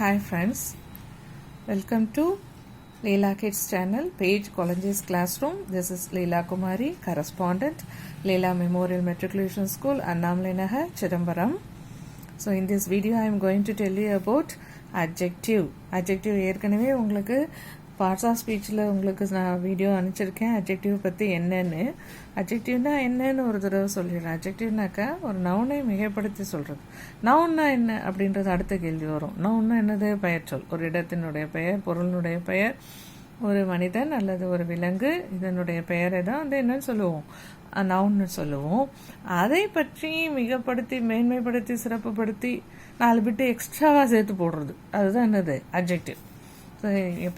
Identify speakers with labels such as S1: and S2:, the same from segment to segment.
S1: Hi friends, welcome to Leela Kids channel, Page Colleges Classroom. This is Leela Kumari, correspondent, Leela Memorial Matriculation School, Annamlai Nagar, Chidambaram. So in this video I am going to tell you about adjective. Adjective ஏற்கனவே உங்களுக்கு parts of ஸ்பீச்சில் உங்களுக்கு நான் video அனுப்பிச்சிருக்கேன் adjective பற்றி என்னன்னு. அட்ஜெக்டிவ்னா என்னன்னு ஒரு தடவை சொல்லிடுறேன். அட்ஜெக்டிவ்னாக்கா ஒரு நவுனை மிகைப்படுத்தி சொல்கிறது. நவுன்னா என்ன அப்படின்றது அடுத்த கேள்வி வரும். நவுன்னா என்னது? பெயர்ச்சொல். ஒரு இடத்தினுடைய பெயர், பொருளினுடைய பெயர், ஒரு மனிதன் அல்லது ஒரு விலங்கு இதனுடைய பெயரை தான் வந்து என்னன்னு சொல்லுவோம், நவுன்னு சொல்லுவோம். அதை பற்றி மிகப்படுத்தி, மேன்மைப்படுத்தி, சிறப்புப்படுத்தி 4 பிட்டு எக்ஸ்ட்ராவாக சேர்த்து போடுறது, அதுதான் என்னது? அட்ஜெக்டிவ்.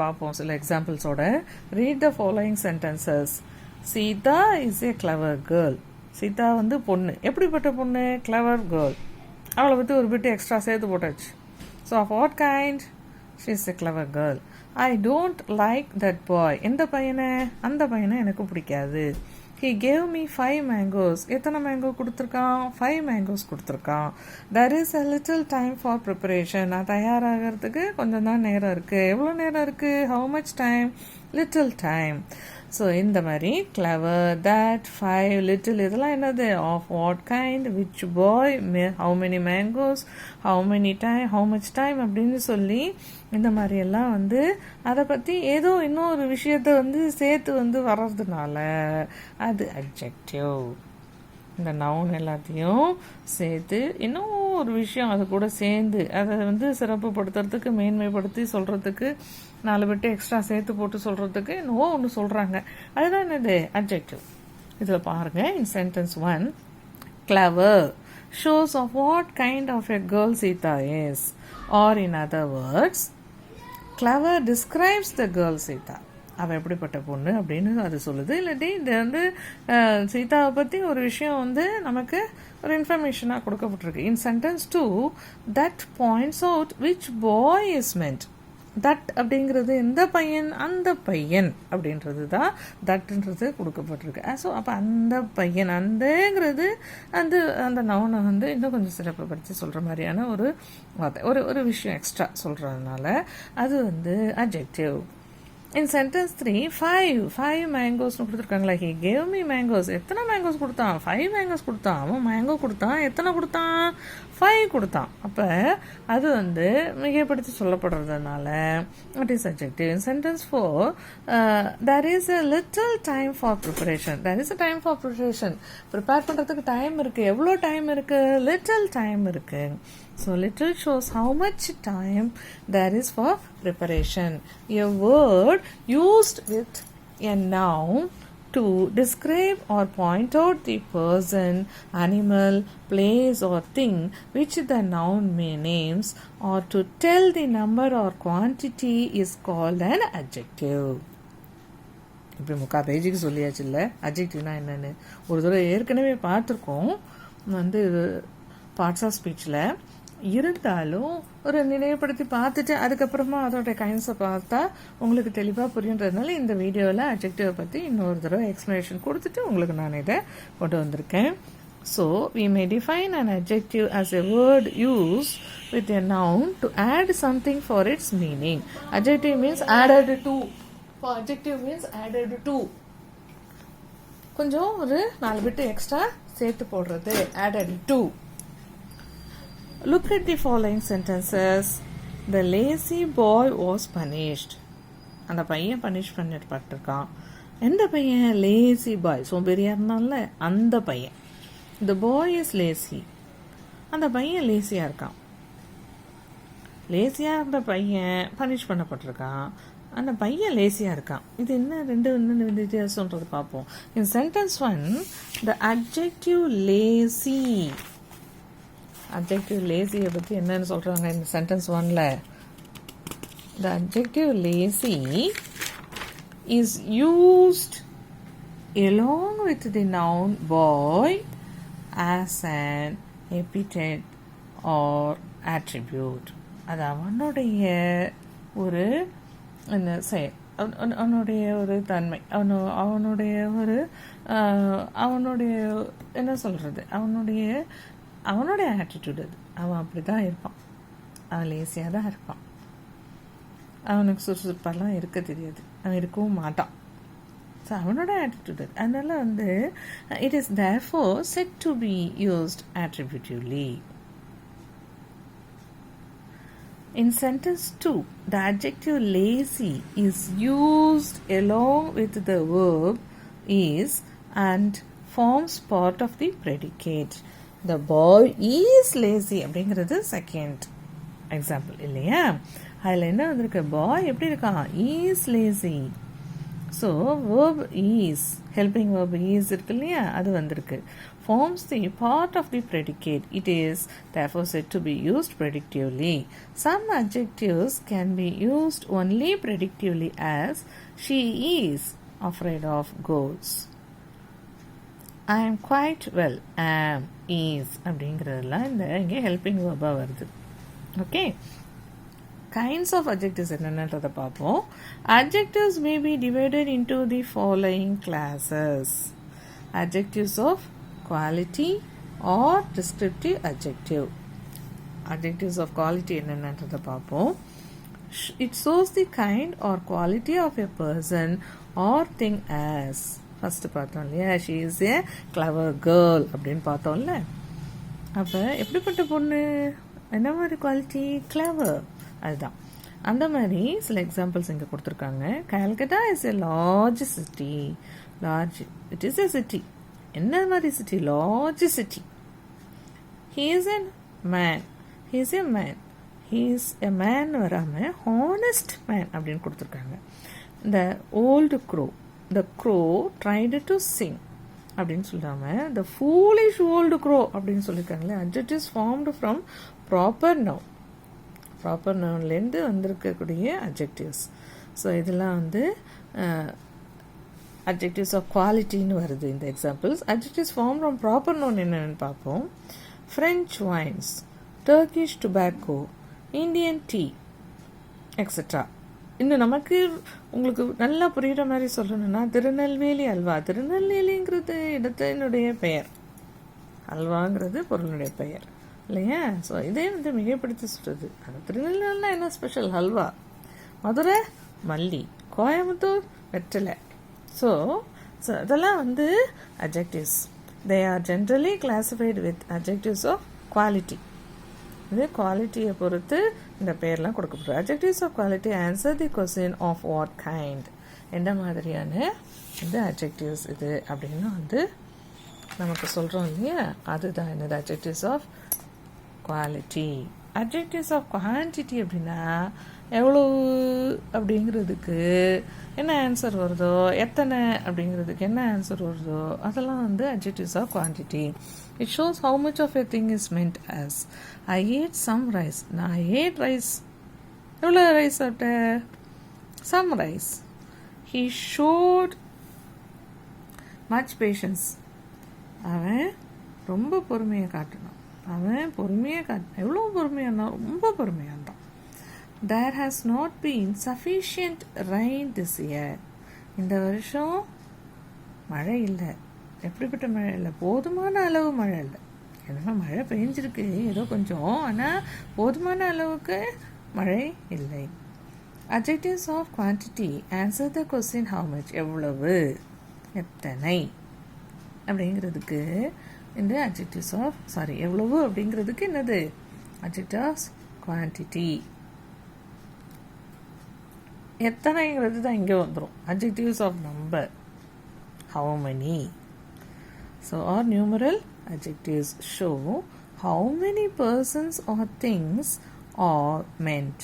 S1: பார்ப்போம் சில எக்ஸாம்பிள்ஸோட. Read the following sentences. Sita is a clever girl. Sita வந்து பொண்ணு. எப்படிப்பட்ட பொண்ணு? Clever girl. அவளை பற்றி ஒரு பிட்டு எக்ஸ்ட்ரா சேர்த்து போட்டாச்சு. So of what kind? She is a clever girl. I don't like that boy. எந்த பையனை? அந்த பையனை எனக்கு பிடிக்காது. He gave me 5 mangoes. எத்தனை மேங்கோ கொடுத்துருக்கான்? 5 mangoes கொடுத்துருக்கான். There is a little time for preparation. நான் தயாராகிறதுக்கு கொஞ்சம் தான் நேரம் இருக்குது. எவ்வளோ நேரம் இருக்குது? How much time? Little time. So இந்த மாதிரி clever, that, 5, little இதெல்லாம் என்னது? Of what kind? Which boy? How many mangoes? How many time? How much time? அப்படின்னு சொல்லி இந்த மாதிரியெல்லாம் வந்து அதை பற்றி ஏதோ இன்னொரு விஷயத்த வந்து சேர்த்து வந்து வர்றதுனால அது அட்ஜெக்டிவ். இந்த நவுன் எல்லாத்தையும் சேர்த்து இன்னும் ஒரு விஷயம் அது கூட சேர்ந்து அதை வந்து சிறப்புப்படுத்துறதுக்கு, மேன்மைப்படுத்தி சொல்கிறதுக்கு, 4 பிட்டு எக்ஸ்ட்ரா சேர்த்து போட்டு சொல்கிறதுக்கு இன்னும் ஒன்று சொல்கிறாங்க. அதுதான் என்னது? அட்ஜெக்டிவ். இதில் பாருங்கள். In sentence 1, clever shows of what kind of a girl Sita is. Or in other words, clever describes the girl Sita. அவள் எப்படிப்பட்ட பொண்ணு அப்படின்னு அது சொல்லுது. இல்லாட்டி இது வந்து சீதாவை பற்றி ஒரு விஷயம் வந்து நமக்கு ஒரு இன்ஃபர்மேஷனாக கொடுக்கப்பட்டிருக்கு. In sentence 2, that points out which boy is meant. That அப்படிங்கிறது எந்த பையன்? அந்த பையன் அப்படின்றது தான் தட்ன்றது கொடுக்கப்பட்டிருக்கு. ஸோ அப்போ அந்த பையன், அந்தங்கிறது அந்த நவுனை வந்து இன்னும் கொஞ்சம் சிறப்புப்படுத்தி சொல்கிற மாதிரியான ஒரு வார்த்தை, ஒரு விஷயம் எக்ஸ்ட்ரா சொல்கிறதுனால அது வந்து அட்ஜெக்டிவ். இன் சென்டென்ஸ் 3, 5 மேங்கோஸ்னு கொடுத்துருக்காங்களா. He gave me mangoes. எத்தனை மேங்கோஸ் கொடுத்தான்? 5 மேங்கோஸ் கொடுத்தான். அவன் மேங்கோ கொடுத்தான். எத்தனை கொடுத்தான்? 5 கொடுத்தான். அப்போ அது வந்து மிகைப்படுத்தி சொல்லப்படுறதுனால it is adjective. In sentence 4, there is a little time for preparation. There is a time for preparation. Prepare பண்ணுறதுக்கு டைம் இருக்குது. எவ்வளோ டைம் இருக்குது? லிட்டில் டைம் இருக்குது. So little shows how much time there is for preparation. A word used with a noun to describe or point out the person, animal, place or thing which the noun may names, or to tell the number or quantity is called an adjective. இப்படி 3/4 பேஜுக்கு சொல்லியாச்சு இல்லை அட்ஜெக்டிவ்னா என்னென்னு. ஒரு தடவை ஏற்கனவே பார்த்துருக்கோம் வந்து பார்ட்ஸ் ஆஃப் ஸ்பீச்சில். இருந்தாலும் ஒரு நினைவுபடுத்தி பார்த்துட்டு அதுக்கப்புறமா அதோட கைண்ட்ஸை பார்த்தா உங்களுக்கு தெளிவாக புரியுன்றதுனால இந்த வீடியோவில் அட்ஜெக்டிவை பற்றி இன்னொரு தடவை எக்ஸ்ப்ளனேஷன் கொடுத்துட்டு உங்களுக்கு நான் இதை கொண்டு வந்திருக்கேன். So we may define an adjective as a word used with a noun to add something for its meaning. Adjective means added to. For adjective means added to. கொஞ்சம் ஒரு 4 பிட்டு எக்ஸ்ட்ரா சேர்த்து போடுறது, added to. Look at the following sentences. The lazy boy was punished. அந்த பையன் punish பண்ணப்பட்டிருக்கான். எந்த பையன்? Lazy boy. சோம்பேறியா இருந்தான்ல அந்த பையன். The boy is lazy. அந்த பையன் லேசியாக இருக்கான். லேசியாக இருந்த பையன் பனிஷ் பண்ணப்பட்டிருக்கான். அந்த பையன் லேசியாக இருக்கான். இது என்ன ரெண்டு வித்தியாசம்ன்றது பார்ப்போம். In sentence 1, the adjective lazy. adjective lazyயை பற்றி என்னன்னு சொல்கிறாங்க இந்த sentence 1ல? The adjective lazy is used along with the noun boy as an epithet or attribute. அது அவனுடைய ஒரு என்ன செயல், அவனுடைய ஒரு தன்மை, அவனுடைய ஒரு அவனுடைய என்ன சொல்கிறது, அவனுடைய ஆட்டிடியூட். அது அவன் அப்படி தான் இருப்பான். அவன் லேசியாக தான் இருப்பான். அவனுக்கு சுறுசுறுப்பாலாம் இருக்க தெரியாது, அவன் இருக்கவும் மாட்டான். ஸோ அவனோட ஆட்டிடியூட். அதனால வந்து it is therefore set to be used attributively. In sentence 2, the adjective lazy is used along with the verb is and forms part of the predicate. The boy is lazy அப்படிங்கிறது second example இல்லையா? அதில் என்ன வந்திருக்கு? பாய் எப்படி இருக்கான்? Is lazy. So verb is, helping verb is இருக்கு இல்லையா, அது வந்திருக்கு. Forms the part of the predicate. It is therefore said to be used predictively. Some adjectives can be used only predictively, as she is afraid of ghosts. I am quite well. Am, is அப்படிங்கிறதுலாம் இந்த இங்கே helping வேர்பாக வருது. Okay, kinds of adjectives என்னென்னன்றதை பார்ப்போம். Adjectives may be divided into the following classes. Adjectives of quality or descriptive adjective. Adjectives of quality என்னென்னன்றதை பார்ப்போம். It shows the kind or quality of a person or thing as. First பார்த்தோம் இல்லையா, she is a clever girl அப்படின்னு பார்த்தோம்ல. அப்போ எப்படிப்பட்ட பொண்ணு, என்ன மாதிரி குவாலிட்டி? கிளவர். அதுதான். அந்த மாதிரி சில எக்ஸாம்பிள்ஸ் இங்கே கொடுத்துருக்காங்க. Calcutta is a large city. Large, it is a city. என்ன மாதிரி city? Large city. He is a man. He is a man. He is a man வராமல் ஹானஸ்ட் மேன் அப்படின்னு கொடுத்துருக்காங்க. இந்த old grow, the crow tried to sing அப்படின்னு சொல்லாமல் the foolish old crow அப்படின்னு சொல்லியிருக்காங்களே. adjectives formed from proper noun. Proper நவுன்லேருந்து வந்திருக்கக்கூடிய அட்ஜெக்டிவ்ஸ். ஸோ இதெல்லாம் வந்து அட்ஜெக்டிவ்ஸ் ஆஃப் குவாலிட்டின்னு வருது இந்த examples. Adjectives form from proper noun என்னென்னு பார்ப்போம். French wines, Turkish tobacco, Indian tea extra. இன்னும் நமக்கு உங்களுக்கு நல்லா புரிகிற மாதிரி சொல்லணும்னா திருநெல்வேலி அல்வா. திருநெல்வேலிங்கிறது இடத்தினுடைய பெயர், அல்வாங்கிறது பொருளுடைய பெயர் இல்லையா? ஸோ இதே வந்து மிகைப்படுத்தி சொல்கிறது. அந்த திருநெல்வேலினா என்ன ஸ்பெஷல்? ஹல்வா. மதுரை மல்லி, கோயம்புத்தூர் வெற்றிலை. ஸோ இதெல்லாம் வந்து adjectives. They are generally classified with adjectives of quality. இது குவாலிட்டியை பொறுத்து இந்த பேர்லாம் கொடுக்கப்படுது. Adjectives of quality answer the question of what kind. எந்த மாதிரியான இந்த அட்ஜெக்டிவ்ஸ் இது அப்படின்னு வந்து நமக்கு சொல்கிறோம் இல்லையா, அதுதான் என்னது adjectives of quality. Adjectives of quantity அப்படின்னா எவ்வளவு அப்படிங்கிறதுக்கு என்ன ஆன்சர் வருதோ, எத்தனை அப்படிங்கிறதுக்கு என்ன ஆன்சர் வருதோ, அதெல்லாம் வந்து adjectives of quantity. It shows how much of a thing is meant as. I ate some rice. நான் ate rice. எவ்வளோ ரைஸ் சாப்பிட்ட? some rice. He showed much patience. அவன் ரொம்ப பொறுமையை காட்டினான். அவன் பொறுமையை எவ்வளோ பொறுமையானா? ரொம்ப பொறுமையாக இருந்தான். There has not been sufficient rain this year. இந்த வருஷம் மழை இல்லை. எப்படிப்பட்ட மழை இல்லை? போதுமான அளவு மழை இல்லை. ஏன்னா மழை பெஞ்சிருக்கு ஏதோ கொஞ்சம், ஆனால் போதுமான அளவுக்கு மழை இல்லை. Adjectives of quantity answer the question how much, எவ்வளவு, எத்தனை அப்படிங்கிறதுக்கு இந்த அட்ஜெக்டிவ்ஸ் ஆஃப் எவ்வளவு அப்படிங்கிறதுக்கு என்னது அட்ஜெக்டிவ்ஸ் குவான்டிட்டி. எத்தனைங்கிறது தான் இங்கே வந்துடும். Adjectives of number, how many. So our numeral adjectives show how many persons or things are meant,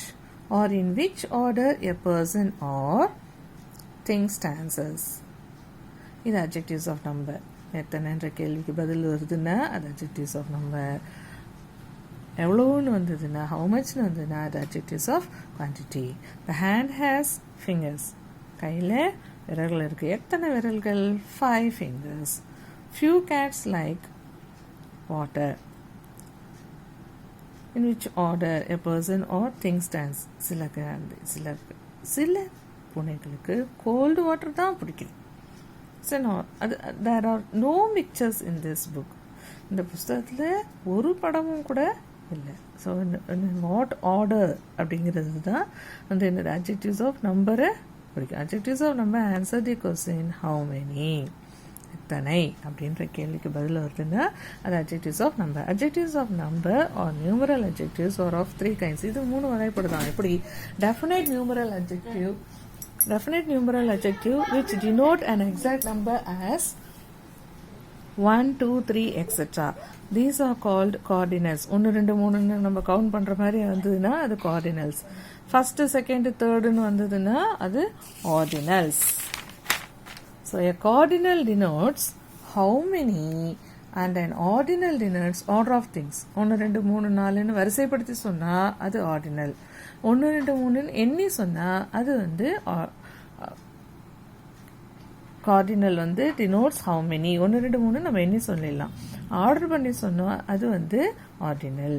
S1: or in which order a person or thing stands as. இது adjectives of number. எத்தனைன்ற கேள்விக்கு பதில் வருதுன்னா அது adjectives of number. எவ்வளோன்னு வந்ததுன்னா, how muchன்னு வந்ததுன்னா அது adjectives of quantity. The hand has fingers. கையில் விரல்கள் இருக்குது. எத்தனை விரல்கள்? 5 fingers. Few cats like water. In which order a person or thing stands. சில பூனைகளுக்கு கோல்டு வாட்டர் தான் பிடிக்கும். There are no pictures in this book. இந்த புஸ்தகத்தில் ஒரு படமும் கூட இல்லை. ஸோ வாட் ஆர்டர் அப்படிங்கிறது தான் வந்து என்னது அட்ஜெக்டிவ்ஸ் ஆஃப் நம்பரை பிடிக்கும். Adjectives of number answer the question how many, எத்தனை அப்படின்ற கேள்விக்கு பதில் வருதுன்னா அது adjectives of number. Adjectives of number or numeral adjectives are of 3 kinds. இது 3 வகைப்படுதான். எப்படி definite numeral adjective, definite numeral adjective which denote an exact number as 1, 2, 3 etc. These are called cardinals. 1 2 3 நம்ம கவுண்ட் பண்ற மாதிரி வந்ததுன்னா அது cardinals. ஃபர்ஸ்ட் செகண்ட் தேர்டுன்னு வந்ததுன்னா அது ordinals. So a cardinal denotes how many and an ordinal denotes order of things. 1 2 3 4ன்னு வரிசைப்படுத்தி சொன்னா அது ordinal. 1 2 3ன்னு எண்ணி சொன்னா அது வந்து கார்டினல் வந்து denotes how many. 1 2 3 நம்ம எண்ணி சொல்லிடலாம். ஆர்டர் பண்ணி சொன்னோம் அது வந்து ஆர்டினல்.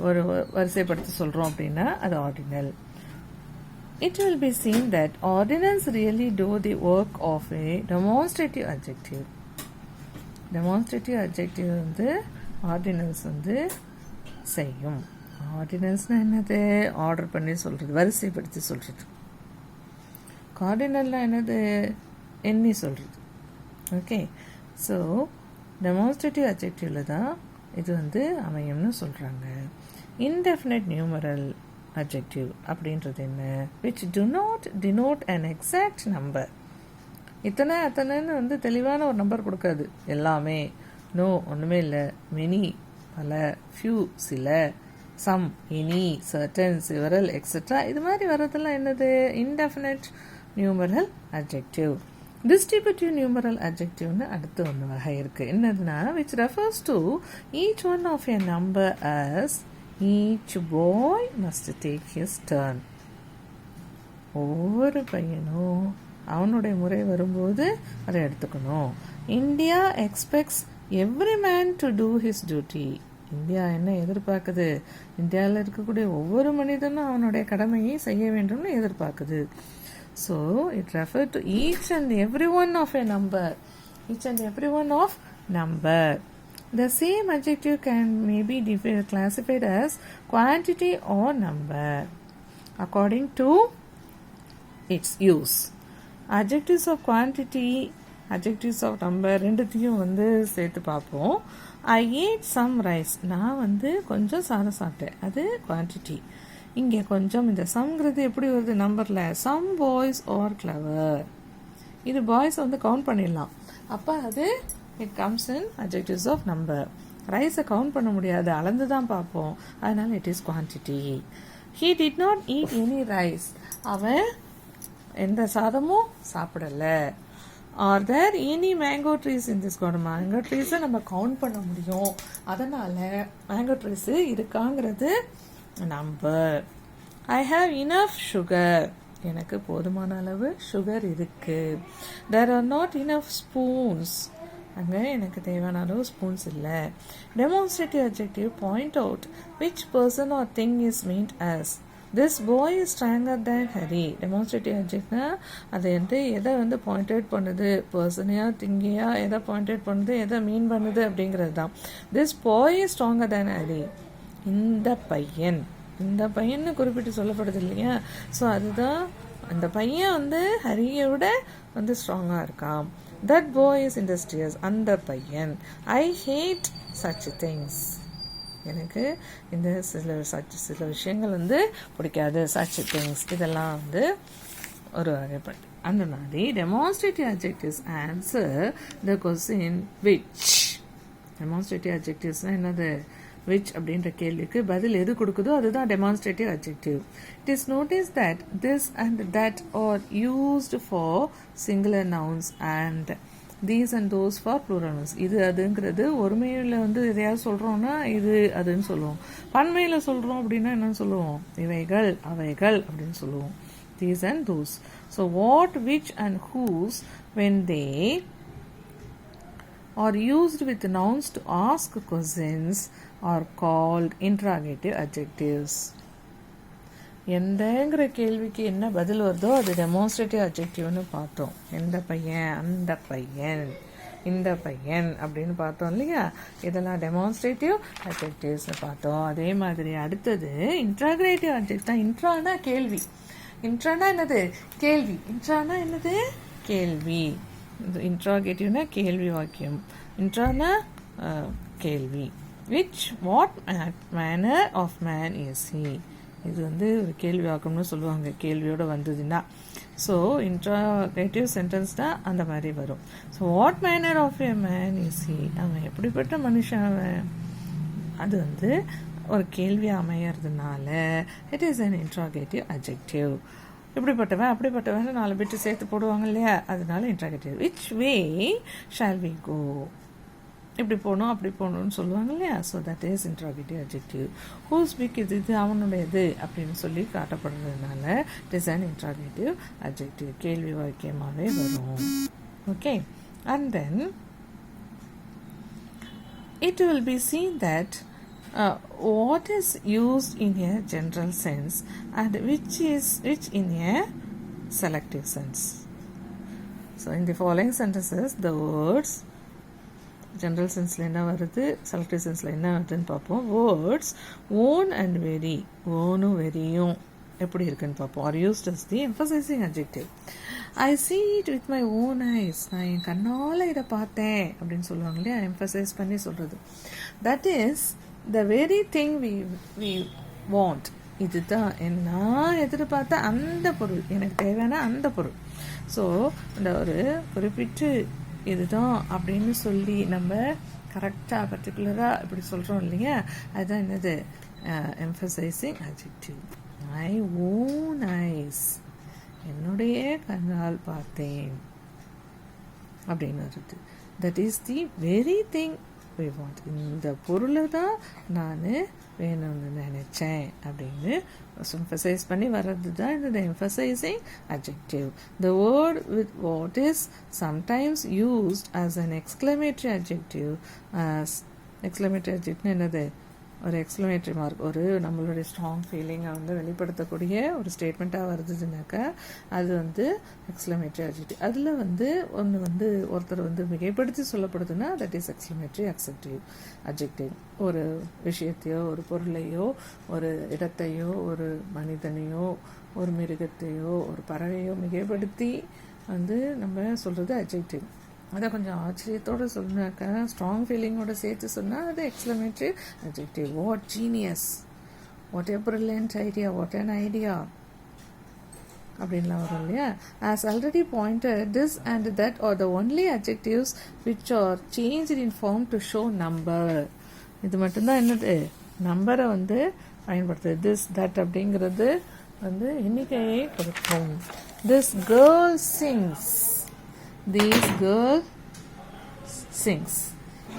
S1: ஒரு வரிசைப்படுத்தி சொல்றோம் அப்படின்னா அது ordinal. It will be seen that ordinals really do the work of a demonstrative adjective. Demonstrative adjective வந்து ordinals வந்து செய்யும். ஆர்டினல்ஸ்னா என்னது? ஆர்டர் பண்ணி சொல்கிறது, வரிசைப்படுத்தி சொல்கிறது. கார்டினல்னா என்னது? எண்ணி சொல்கிறது. ஓகே, ஸோ டெமான்ஸ்ட்ரேட்டிவ் அட்ஜெக்டிவ்ல தான் இது வந்து அமையும்னு சொல்கிறாங்க. இன்டெஃபினைட் நியூமரல் அட்ஜெக்டிவ் அப்படின்றது என்ன? which do not denote an exact number. இத்தனை அத்தனைன்னு வந்து தெளிவான ஒரு நம்பர் கொடுக்காது. எல்லாமே, நோ ஒன்றுமே இல்லை, மெனி பல, ஃபியூ சில, some any, certain several etcetera, இது மாதிரி வர்றதெல்லாம் என்னது? Indefinite numeral adjective. Distributive numeral அட்ஜெக்டிவ்னு அடுத்து ஒன்று வகை இருக்கு. என்னதுன்னா which refers to each one of a number as each boy must take his turn. ஒவ்வொரு பையனும் அவனுடைய முறை வரும்போது அதை எடுத்துக்கணும். India expects every man to do his duty. India என்ன எதிர்பார்க்குது? இந்தியாவில் இருக்கக்கூடிய ஒவ்வொரு மனிதனும் அவனுடைய கடமையை செய்ய வேண்டும்னு எதிர்பார்க்குது. So it refer to each and every one of a number. Each and every one of number. The same adjective may be classified as quantity or number according to its use. Adjectives of quantity, adjectives of number ரெண்டுத்தையும் வந்து சேர்த்து பார்ப்போம். I ate some rice. நான் வந்து கொஞ்சம் சாதம் சாப்பிட்டேன், அது குவான்டிட்டி. இங்கே கொஞ்சம் இந்த சம்ங்கிறது எப்படி வருது? நம்பரில். Some boys are clever. இது பாய்ஸ் வந்து கவுண்ட் பண்ணிடலாம். அப்போ அது it comes in adjectives of number. ரைஸை கவுண்ட் பண்ண முடியாது, அளந்து தான் பார்ப்போம், அதனால it is quantity. He did not eat any rice. அவன் எந்த சாதமும் சாப்பிடலை. Are there any mango trees in this garden. Mango ட்ரீஸை நம்ம கவுண்ட் பண்ண முடியும், அதனால மேங்கோ ட்ரீஸு இருக்காங்கிறது number. I have enough sugar. எனக்கு போதுமான அளவு சுகர் இருக்கு. தேர் ஆர் நாட் இனஃப் ஸ்பூன்ஸ். அங்கே எனக்கு தேவையான அளவு ஸ்பூன்ஸ் இல்லை. Demonstrative adjective point out which person or thing is meant as. This boy is stronger than Hari. Demonstrative அட்ஜெக்ட்னா அது வந்து எதை வந்து பாயிண்ட் அவுட் பண்ணுது? பர்சனையா திங்கையா எதை பாயிண்ட் அவுட் பண்ணுது, எதை மீன் பண்ணுது அப்படிங்கிறது தான். This boy is stronger than Hari. இந்த பையன், இந்த பையன்னு குறிப்பிட்டு சொல்லப்படுது இல்லையா? ஸோ அதுதான், அந்த பையன் வந்து ஹரியை விட வந்து ஸ்ட்ராங்காக இருக்கான். That boy is industrious. அந்த பையன். ஐ ஹேட் சச் திங்ஸ். எனக்கு இந்த சில விஷயங்கள் வந்து பிடிக்காது. சச் திங்ஸ் இதெல்லாம் வந்து ஒரு வகைப்பட்டு. அந்த மாதிரி demonstrative adjectives answer the question which. Demonstrative அட்ஜெக்டிவ்ஸ்னால் என்னது? விச் அப்படின்ற கேள்விக்கு பதில் எது கொடுக்குதோ அதுதான் demonstrative adjective. It is notice that this and that are used for singular nouns and these and those for plural nouns. இது அதுங்கிறது ஒருமையில் வந்து எதையாவது சொல்கிறோன்னா இது அதுன்னு சொல்லுவோம். பன்மையில் சொல்கிறோம் அப்படின்னா என்னன்னு சொல்லுவோம்? இவைகள் அவைகள் அப்படின்னு சொல்லுவோம். These and those. So what, which and whose when they are used with nouns to ask questions are called interrogative adjectives. எந்தங்கிற கேள்விக்கு என்ன பதில் வருதோ அது டெமான்ஸ்ட்ரேட்டிவ் அட்ஜெக்டிவ்னு பார்த்தோம். எந்த பையன், அந்த பையன், இந்த பையன் அப்படின்னு பார்த்தோம் இல்லையா. இதெல்லாம் டெமான்ஸ்ட்ரேட்டிவ் அட்ஜெக்டிவ்ஸ் பார்த்தோம். அதே மாதிரி அடுத்தது இன்ட்ராகரேட்டிவ் அட்ஜெக்ட் தான். இன்ட்ரானா கேள்வி. இன்ட்ரானா என்னது? கேள்வி. இன்ட்ரானா என்னது? கேள்வி. இன்ட்ராகேட்டிவ்னா கேள்வி வாக்கியம். இன்ட்ரானா கேள்வி. What manner of man is he. இது வந்து ஒரு கேள்வி வாக்கம்னு சொல்லுவாங்க, கேள்வியோட வந்ததுன்னா. ஸோ இன்ட்ராகேட்டிவ் சென்டென்ஸ் தான் அந்த மாதிரி வரும். So what manner of a man is he. அவன் எப்படிப்பட்ட மனுஷன் அவன், அது வந்து ஒரு கேள்வி அமையறதுனால it is an interrogative adjective. இப்படிப்பட்டவன் அப்படிப்பட்டவன் 4 பேட்டு சேர்த்து போடுவாங்க இல்லையா, அதனால interrogative. Which way shall we go. இப்படி போகணும் அப்படி போகணும்னு சொல்லுவாங்க இல்லையா. So that is interrogative adjective. Whose pick இது அவனுடையது அப்படின்னு சொல்லி காட்டப்படுறதுனால it is an interrogative adjective. கேள்வி வாக்கியமாகவே வரும். Okay. And then it will be seen that what is used in a general sense and which in a selective sense. So in the following sentences the words general sense la enna varudhu, selective sense la enna varudhu paapom. Words own and very, own veryum எப்படி இருக்குன்னு பார்ப்போம். are used as the emphasizing adjective. I see it with my own eyes. நான் என் கண்ணால் இதை பார்த்தேன் அப்படின்னு சொல்லுவாங்க இல்லையா, எம்ஃபசைஸ் பண்ணி சொல்கிறது. That is the very thing we want. இதுதான் நான் எதிர்பார்த்த அந்த பொருள், எனக்கு தேவையான அந்த பொருள். ஸோ இந்த ஒரு குறிப்பிட்டு இதுதான் அப்படின்னு சொல்லி நம்ம கரெக்டாக பர்டிகுலராக இப்படி சொல்கிறோம் இல்லையா, அதுதான் என்னது? Emphasising adjective. my own eyes, என்னுடைய கண்ணால் பார்த்தேன் அப்படின்னு வருது. That is the very thing we want. இந்த பொருளை தான் நான் வேணும்னு நினைச்சேன் அப்படின்னு எம்ஃபசைஸ் பண்ணி வர்றது தான் இந்த emphasising adjective. The word with what is sometimes used as an exclamatory adjective. Exclamatory அட்ஜெக்ட்னு என்னது? ஒரு எக்ஸ்க்ளமேட்டரி மார்க், ஒரு நம்மளுடைய ஸ்ட்ராங் ஃபீலிங்கை வந்து வெளிப்படுத்தக்கூடிய ஒரு ஸ்டேட்மெண்ட்டாக வருதுன்னாக்கா அது வந்து எக்ஸ்க்ளமேட்டரி அட்ஜெக்டிவ். அதில் வந்து ஒன்று வந்து ஒருத்தர் வந்து மிகைப்படுத்தி சொல்லப்படுதுன்னா தட் இஸ் எக்ஸ்க்ளமேட்டரி அட்ஜெக்டிவ். ஒரு விஷயத்தையோ ஒரு பொருளையோ ஒரு இடத்தையோ ஒரு மனிதனையோ ஒரு மிருகத்தையோ ஒரு பறவையோ மிகைப்படுத்தி வந்து நம்ம சொல்கிறது அட்ஜெக்டிவ். அதை கொஞ்சம் ஆச்சரியத்தோடு சொன்னாக்கா, ஸ்ட்ராங் ஃபீலிங்கோட சேர்த்து சொன்னால் அது exclamatory adjective. What genius, what a brilliant idea, what an idea அப்படின்லாம் வரும் இல்லையா. As already pointed, this and that are the only adjectives which are changed in form to show number. இது மட்டும்தான் என்னது? நம்பரை வந்து பயன்படுத்துது. திஸ் தட் அப்படிங்கிறது வந்து எண்ணிக்கையை கொடுக்கும். This girl sings, these girl sings.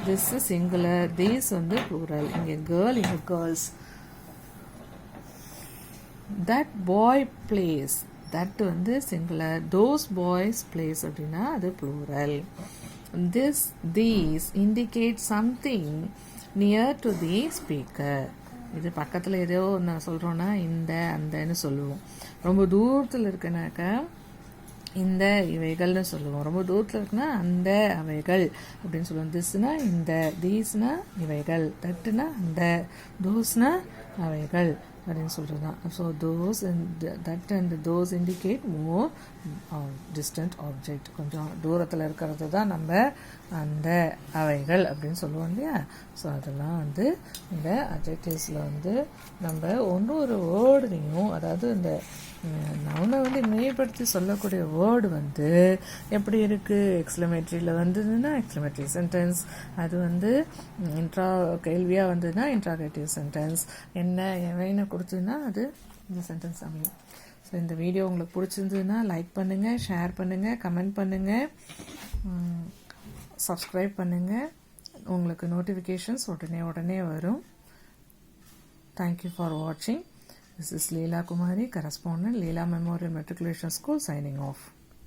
S1: This is singular, these வந்து plural. இங்கே girl, இங்கே girls. that boy plays, that வந்து singular. those boys plays அப்படின்னா அது plural. these indicate something near to the speaker. இது பக்கத்தில் ஏதோ ஒன்று சொல்கிறோன்னா இந்த அந்தன்னு சொல்லுவோம். ரொம்ப தூரத்தில் இருக்குனாக்கா இந்த இவைகள்னு சொல்லுவோம். ரொம்ப தூரத்தில் இருக்குன்னா அந்த அவைகள் அப்படின்னு சொல்லுவோம். திஸ்னா இந்த, தீஸ்னா இவைகள், தட்டுனா அந்த, தோஸ்னா அவைகள் அப்படின்னு சொல்கிறது தான். So those and that and those indicate more distant object. கொஞ்சம் தூரத்தில் இருக்கிறது தான் நம்ம அந்த அவைகள் அப்படின்னு சொல்லுவோம் இல்லையா. ஸோ அதெல்லாம் வந்து இந்த அட்ஜெக்டிவ்ஸில் வந்து நம்ம ஒரு வேர்டையும், அதாவது இந்த நவுனை வந்து மேம்படுத்தி சொல்லக்கூடிய வேர்டு வந்து எப்படி இருக்குது? எக்ஸ்க்ளமேட்டரியில் வந்ததுன்னா எக்ஸ்க்ளமேட்டரி சென்டென்ஸ், அது வந்து கேள்வியாக வந்ததுன்னா இன்ட்ராகேட்டிவ் சென்டென்ஸ், என்ன எவைன்னு கொடுத்ததுன்னா அது இந்த சென்டென்ஸ் அமையும். ஸோ இந்த வீடியோ உங்களுக்கு பிடிச்சிருந்ததுன்னா லைக் பண்ணுங்கள், ஷேர் பண்ணுங்கள், கமெண்ட் பண்ணுங்கள், சப்ஸ்கிரைப் பண்ணுங்கள். உங்களுக்கு நோட்டிஃபிகேஷன்ஸ் உடனே வரும். தேங்க்யூ ஃபார் வாட்சிங். This is Leela Kumari, correspondent, Leela Memorial Matriculation School, signing off.